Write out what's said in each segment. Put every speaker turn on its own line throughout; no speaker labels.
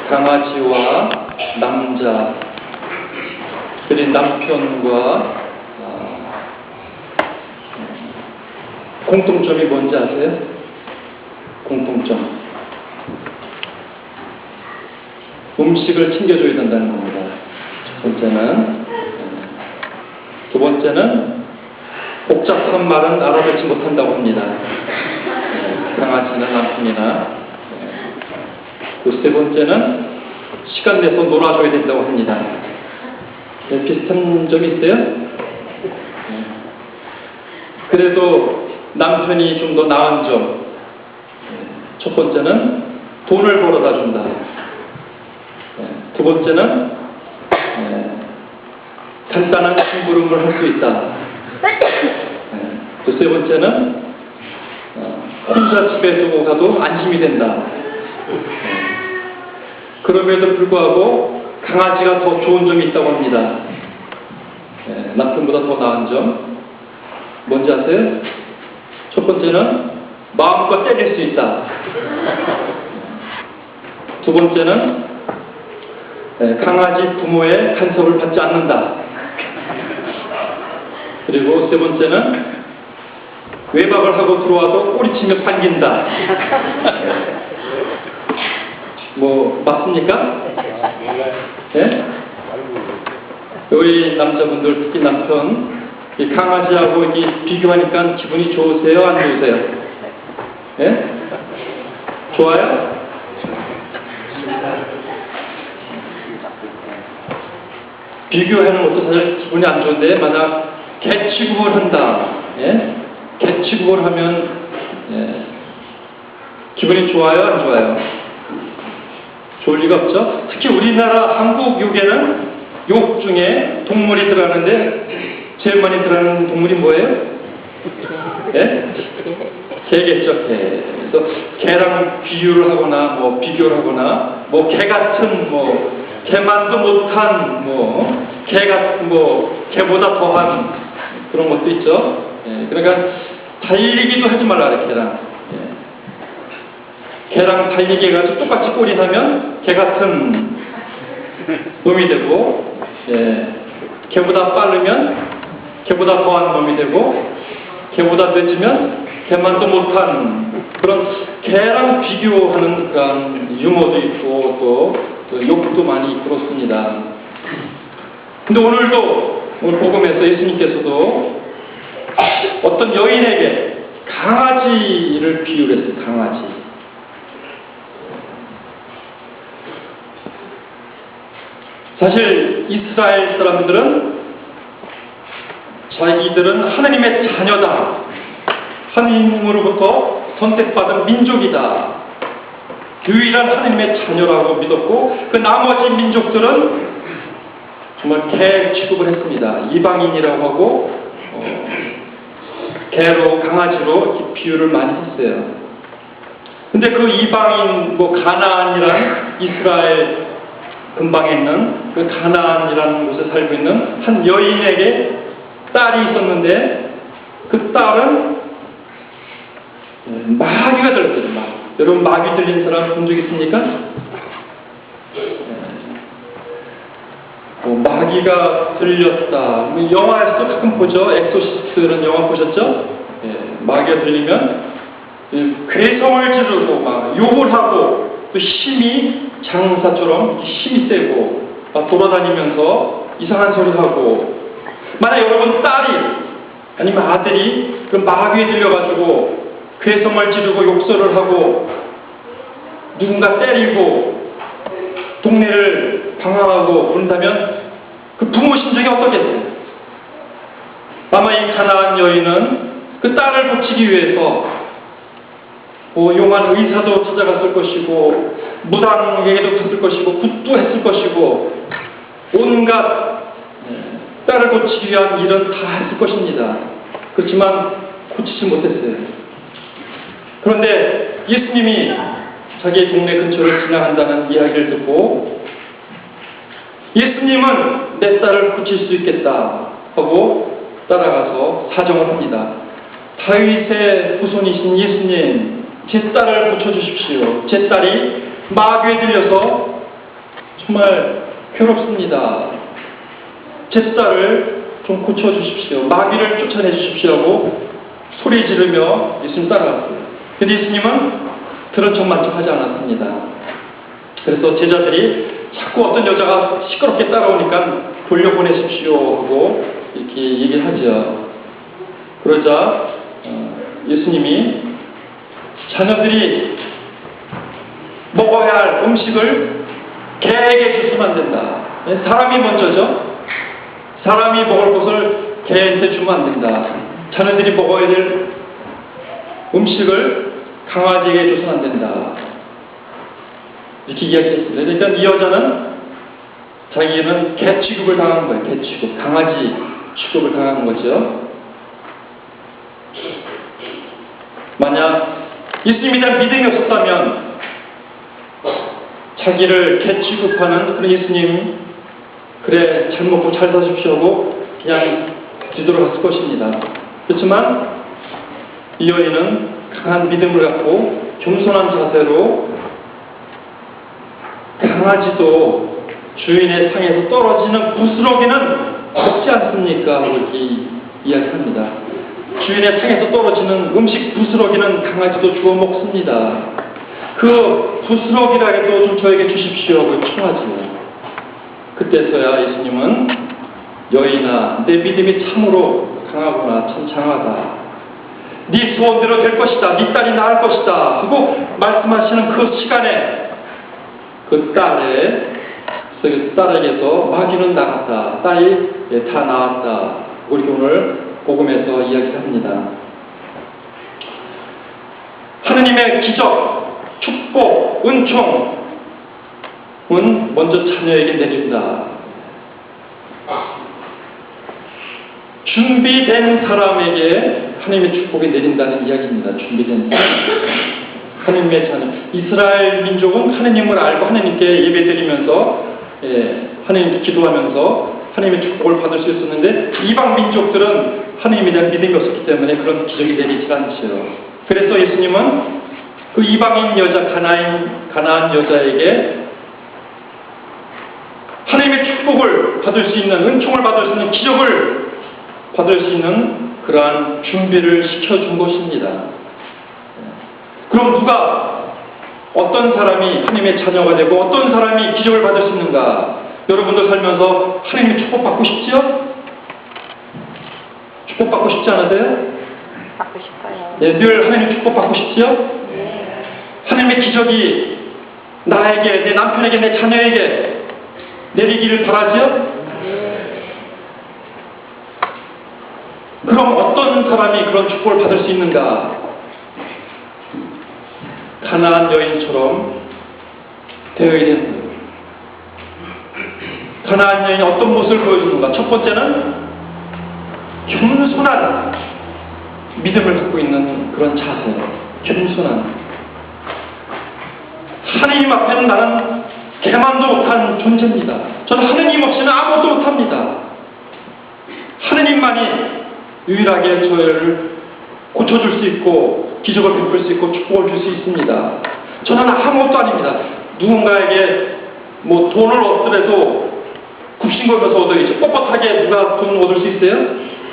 강아지와 남자, 그리고 남편과 공통점이 뭔지 아세요? 공통점. 음식을 챙겨줘야 된다는 겁니다. 첫 번째는. 두 번째는 복잡한 말은 알아듣지 못한다고 합니다. 강아지나 남편이나. 그 세 번째는 시간 내서 놀아줘야 된다고 합니다. 비슷한 점이 있어요? 그래도 남편이 좀 더 나은 점. 첫 번째는 돈을 벌어다 준다. 두 번째는 간단한 심부름을 할 수 있다. 또 세 번째는 혼자 집에 두고 가도 안심이 된다. 그럼에도 불구하고 강아지가 더 좋은 점이 있다고 합니다. 남편보다 더 나은 점 뭔지 아세요? 첫 번째는 마음껏 때릴 수 있다. 두 번째는 강아지 부모의 간섭을 받지 않는다. 그리고 세 번째는 외박을 하고 들어와도 꼬리치며 반긴다. 뭐 맞습니까? 예? 우리 남자분들 특히 남편 이 강아지하고 이게 비교하니까 기분이 좋으세요? 안 좋으세요? 예? 좋아요? 비교하는 것도 사실 기분이 안 좋은데 만약 개취급을 한다. 예? 개취급을 하면 기분이 좋아요? 안 좋아요? 좋을 리가 없죠? 특히 우리나라 한국 욕에는 욕 중에 동물이 들어가는데 제일 많이 들어가는 동물이 뭐예요? 예? 개겠죠, 개. 그래서 개랑 비유를 하거나 뭐 비교를 하거나 뭐 개 같은 뭐 개만도 못한 뭐 개보다 더한 그런 것도 있죠. 예, 그러니까 달리기도 하지 말라 그래, 개랑. 개랑 달리기 해가지고 똑같이 꼴이 나면 개 같은 놈이 되고, 개보다 빠르면 개보다 더한 놈이 되고, 개보다 늦으면 개만도 못한 그런 개랑 비교하는 그런 유머도 있고 또 욕도 많이 그렇습니다. 근데 오늘 복음에서 예수님께서도 어떤 여인에게 강아지를 비유를 했어요. 강아지. 사실 이스라엘 사람들은 자기들은 하나님의 자녀다. 하나님으로부터 선택받은 민족이다. 유일한 하나님의 자녀라고 믿었고 그 나머지 민족들은 정말 개 취급을 했습니다. 이방인이라고 하고 개로 강아지로 비유를 많이 했어요. 근데 그 이방인 가나안이라는 이스라엘 근방에 있는 그 가나안이라는 곳에 살고 있는 한 여인에게 딸이 있었는데 그 딸은 마귀가 들렸어요. 여러분 마귀 들린 사람 본 적 있습니까? 마귀가 들렸다. 영화에서도 가끔 보죠. 엑소시스트 그런 영화 보셨죠? 마귀가 들리면 괴성을 지르고 막 욕을 하고 또 힘이 장사처럼 힘이 세고 막 돌아다니면서 이상한 소리 하고 만약 여러분 딸이 아니면 아들이 그 마귀에 들려가지고 괴성을 지르고 욕설을 하고 누군가 때리고 동네를 방황하고 그런다면 그 부모 심정이 어떻겠어요? 아마 이 가나안 여인은 그 딸을 고치기 위해서 용한 의사도 찾아갔을 것이고 무당에게도 갔을 것이고 굿도 했을 것이고 온갖 딸을 고치기 위한 일은 다 했을 것입니다. 그렇지만 고치지 못했어요. 그런데 예수님이 자기 동네 근처를 지나간다는 이야기를 듣고 예수님은 내 딸을 고칠 수 있겠다 하고 따라가서 사정을 합니다. 다윗의 후손이신 예수님, 제 딸을 고쳐주십시오. 제 딸이 마귀에 들려서 정말 괴롭습니다. 제 딸을 좀 고쳐주십시오. 마귀를 쫓아내 주십시오 하고 소리 지르며 예수님 따라갔어요. 근데 예수님은 들은 척만 하지 않았습니다. 그래서 제자들이 자꾸 어떤 여자가 시끄럽게 따라오니까 돌려보내십시오 하고 이렇게 얘기를 하죠. 그러자 예수님이 자녀들이 먹어야 할 음식을 개에게 주시면 안 된다. 사람이 먼저죠. 사람이 먹을 것을 개한테 주면 안 된다. 자녀들이 먹어야 될 음식을 강아지에게 줘서는 안 된다. 이렇게 이야기했습니다. 그러니까 이 여자는 자기는 개 취급을 당한 거예요. 개 취급, 강아지 취급을 당한 거죠. 만약 예수님에 대한 믿음이 없었다면 자기를 개 취급하는 그런 예수님, 그래 잘 먹고 잘 사십시오 하고 그냥 뒤돌아갔을 것입니다. 그렇지만 이 여인은 강한 믿음을 갖고 겸손한 자세로 강아지도 주인의 상에서 떨어지는 부스러기는 먹지 않습니까? 이렇게 이야기합니다. 주인의 상에서 떨어지는 음식 부스러기는 강아지도 주워 먹습니다. 그 부스러기라도 좀 저에게 주십시오 하고 청하지요. 그때서야 예수님은 여인아, 내 믿음이 참으로 강하구나, 참 장하다. 네 소원대로 될 것이다. 네 딸이 나을 것이다 하고 말씀하시는 그 시간에 그 딸에게서 마귀는 나갔다. 딸이 다 나았다. 우리 오늘 복음에서 이야기합니다. 하느님의 기적, 축복, 은총은 먼저 자녀에게 내린다. 준비된 사람에게 하나님의 축복이 내린다는 이야기입니다. 준비된 사람. 하나님의 자녀. 이스라엘 민족은 하나님을 알고 하나님께 예배드리면서 하나님께 기도하면서 하나님의 축복을 받을 수 있었는데 이방 민족들은 하나님에 대한 믿음이 없었기 때문에 그런 기적이 내리지 않죠. 그래서 예수님은 그 이방인 여자 가나안 여자에게 하나님의 축복을 받을 수 있는, 은총을 받을 수 있는, 기적을 받을 수 있는 그러한 준비를 시켜준 것입니다. 그럼 어떤 사람이 하나님의 자녀가 되고 어떤 사람이 기적을 받을 수 있는가? 여러분도 살면서 하나님의 축복받고 싶지요? 축복받고 싶지 않으세요?
받고 싶어요.
네, 늘 하나님의 축복받고 싶지요?
네.
하나님의 기적이 나에게, 내 남편에게, 내 자녀에게 내리기를 바라지요? 그럼 어떤 사람이 그런 축복을 받을 수 있는가? 가나안 여인처럼 되어야 되는 거예요. 가나안 여인이 어떤 모습을 보여주는가? 첫 번째는 겸손한 믿음을 갖고 있는 그런 자세. 겸손한. 하나님 앞에는 나는 개만도 못한 존재입니다. 저는 하느님 없이는 아무것도 못합니다. 하느님만이 유일하게 저를 고쳐줄 수 있고 기적을 베풀 수 있고 축복을 줄 수 있습니다. 저는 아무것도 아닙니다. 누군가에게 돈을 얻더라도 굽신거려서 얻어야지. 뻣뻣하게 누가 돈 얻을 수 있어요?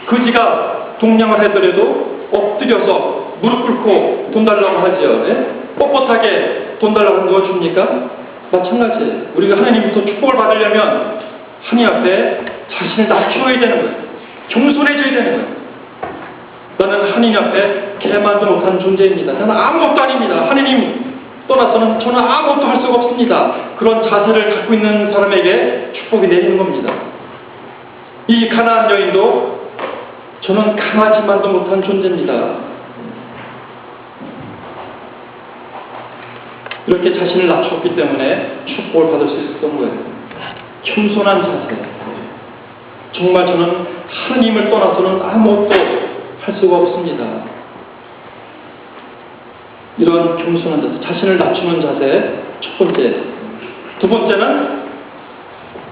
그지가 동냥을 하더라도 엎드려서 무릎 꿇고 돈 달라고 하죠. 네? 뻣뻣하게 돈 달라고 하면 누가 줍니까? 마찬가지예요. 우리가 하나님부터 축복을 받으려면 하나님 앞에 자신을 낮춰야 되는 거예요. 겸손해져야 되는 거예요. 나는 하나님 앞에 개만도 못한 존재입니다. 나는 아무것도 아닙니다. 하나님 떠나서는 저는 아무것도 할 수가 없습니다. 그런 자세를 갖고 있는 사람에게 축복이 내리는 겁니다. 이 가나안 여인도 저는 강하지만도 못한 존재입니다. 이렇게 자신을 낮췄기 때문에 축복을 받을 수 있었던 거예요. 겸손한 자세. 정말 저는 하나님을 떠나서는 아무것도 할 수가 없습니다. 이런 겸손한 자세, 자신을 낮추는 자세, 첫 번째. 두 번째는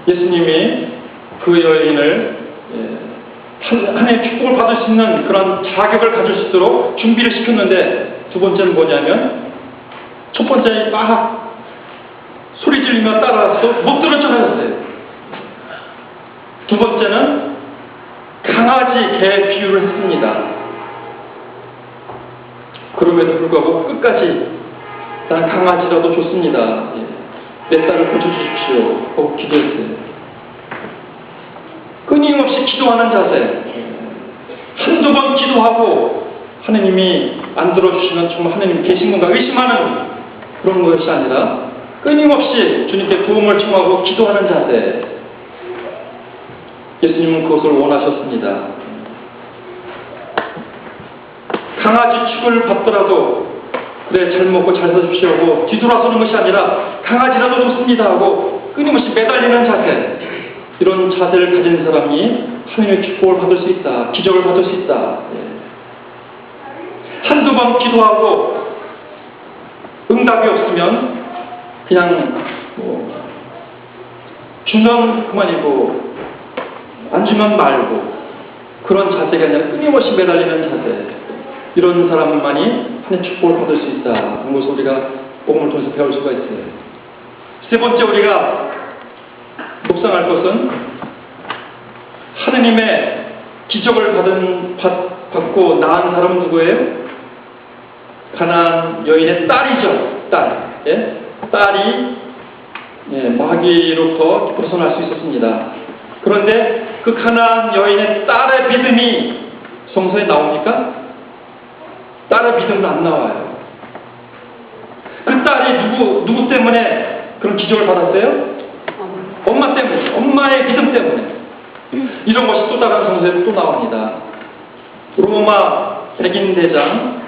예수님이 그 여인을 하나님의 축복을 받을 수 있는 그런 자격을 가질 수 있도록 준비를 시켰는데 두 번째는 뭐냐면 첫 번째 막 소리 지르며 따라서 못 들은 척 하셨어요. 두 번째는 강아지, 개 비유를 했습니다. 그럼에도 불구하고 끝까지 난 강아지라도 좋습니다. 내 딸을 고쳐주십시오. 하고 기도했어요. 끊임없이 기도하는 자세. 한두 번 기도하고 하느님이 안 들어주시면 정말 하느님 계신 건가 의심하는 그런 것이 아니라 끊임없이 주님께 도움을 청하고 기도하는 자세. 예수님은 그것을 원하셨습니다. 강아지 축을 받더라도 그래 잘 먹고 잘 사십시오 하고 뒤돌아서는 것이 아니라 강아지라도 좋습니다 하고 끊임없이 매달리는 자세. 이런 자세를 가진 사람이 하나님의 축복을 받을 수 있다. 기적을 받을 수 있다. 한두 번 기도하고 응답이 없으면 그냥 주면 그만이고 안 주면 말고 그런 자세가 아니라 끊임없이 매달리는 자세. 이런 사람만이 하나님의 축복을 받을 수 있다. 그런 것을 우리가 복음을 통해서 배울 수가 있어요. 세 번째 우리가 묵상할 것은 하느님의 기적을 받고 낳은 사람은 누구예요? 가나안 여인의 딸이죠. 딸. 예? 딸이 마귀로부터 벗어날 수 있었습니다. 그런데 그 가나안 여인의 딸의 믿음이 성서에 나옵니까? 딸의 믿음은 안 나와요. 그 딸이 누구 때문에 그런 기적을 받았어요? 엄마 때문에, 엄마의 믿음 때문에. 이런 것이 또 다른 성서에 또 나옵니다. 로마 백인대장,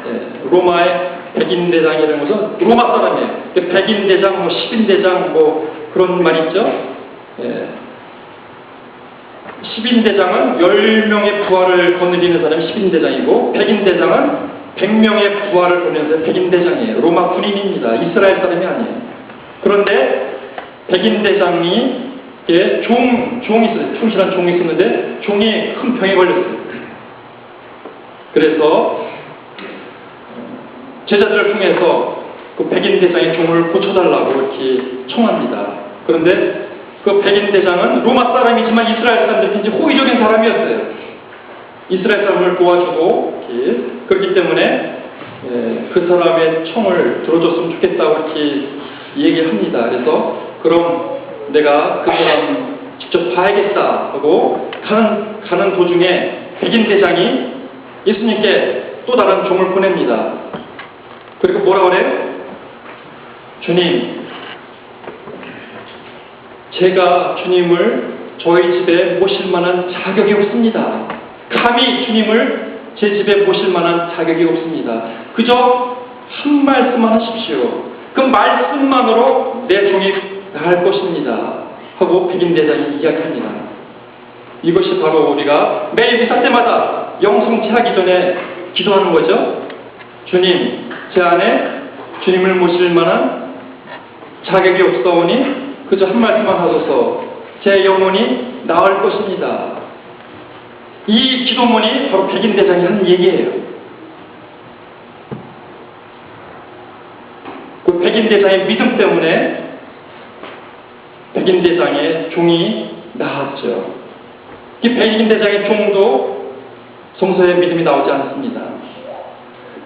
로마의 백인대장이라는 것은 로마 사람이에요. 백인대장, 10인대장 그런 말 있죠. 10인대장은 10명의 부활을 거느리는 사람이 10인대장이고 백인대장은 100명의 부활을 거느리는 사람이 백인대장이에요. 로마 군인입니다. 이스라엘 사람이 아니에요. 그런데 백인대장이 종이 있어요. 충실한 종이 있었는데 종이 큰 병에 걸렸어요. 그래서 제자들을 통해서 그 백인대장의 종을 고쳐달라고 이렇게 청합니다. 그런데 그 백인대장은 로마 사람이지만 이스라엘 사람들한테 호의적인 사람이었어요. 이스라엘 사람을 도와주고 그렇기 때문에 그 사람의 청을 들어줬으면 좋겠다고 이렇게 얘기합니다. 그래서 그럼 내가 그 사람 직접 봐야겠다 하고 가는 도중에 백인대장이 예수님께 또 다른 종을 보냅니다. 그리고 뭐라 그래요? 주님, 제가 주님을 저희 집에 모실 만한 자격이 없습니다. 감히 주님을 제 집에 모실 만한 자격이 없습니다. 그저 한 말씀만 하십시오. 그 말씀만으로 내 종이 나을 것입니다. 하고 백인대장이 이야기합니다. 이것이 바로 우리가 매일 미사 때마다 영성체하기 전에 기도하는 거죠. 주님, 제 안에 주님을 모실 만한 자격이 없사오니 그저 한 말씀만 하소서. 제 영혼이 나을 것입니다. 이 기도문이 바로 백인대장이 하는 얘기예요. 그 백인대장의 믿음 때문에 백인대장의 종이 나았죠. 이 백인대장의 종도 성서에 믿음이 나오지 않습니다.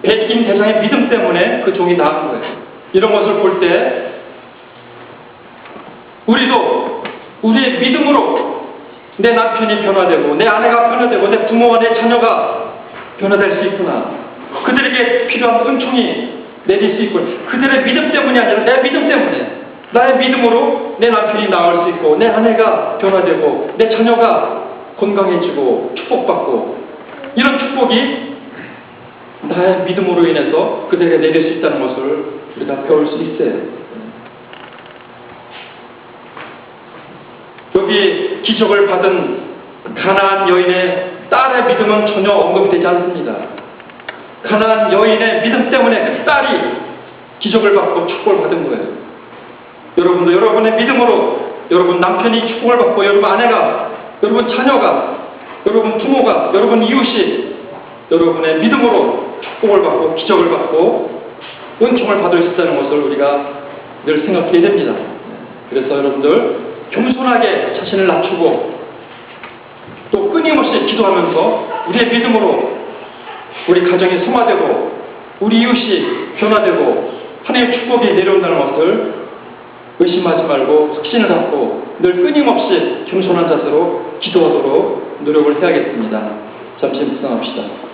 백인대장의 믿음 때문에 그 종이 나은 거예요. 이런 것을 볼 때 우리도 우리의 믿음으로 내 남편이 변화되고 내 아내가 변화되고 내 부모와 내 자녀가 변화될 수 있구나. 그들에게 필요한 은총이 내릴 수 있고 그들의 믿음 때문이 아니라 내 믿음 때문에 나의 믿음으로 내 남편이 나을 수 있고 내 아내가 변화되고 내 자녀가 건강해지고 축복받고 이런 축복이 나의 믿음으로 인해서 그들에게 내릴 수 있다는 것을 우리가 배울 수 있어요. 여기 기적을 받은 가나안 여인의 딸의 믿음은 전혀 언급이 되지 않습니다. 가나안 여인의 믿음 때문에 그 딸이 기적을 받고 축복을 받은 거예요. 여러분도 여러분의 믿음으로 여러분 남편이 축복을 받고 여러분 아내가 여러분 자녀가 여러분 부모가 여러분 이웃이 여러분의 믿음으로 축복을 받고 기적을 받고 은총을 받을 수 있다는 것을 우리가 늘 생각해야 됩니다. 그래서 여러분들 겸손하게 자신을 낮추고 또 끊임없이 기도하면서 우리의 믿음으로 우리 가정이 성화되고 우리 이웃이 변화되고 하나님의 축복이 내려온다는 것을 의심하지 말고 확신을 갖고 늘 끊임없이 겸손한 자세로 기도하도록 노력을 해야겠습니다. 잠시 묵상합시다.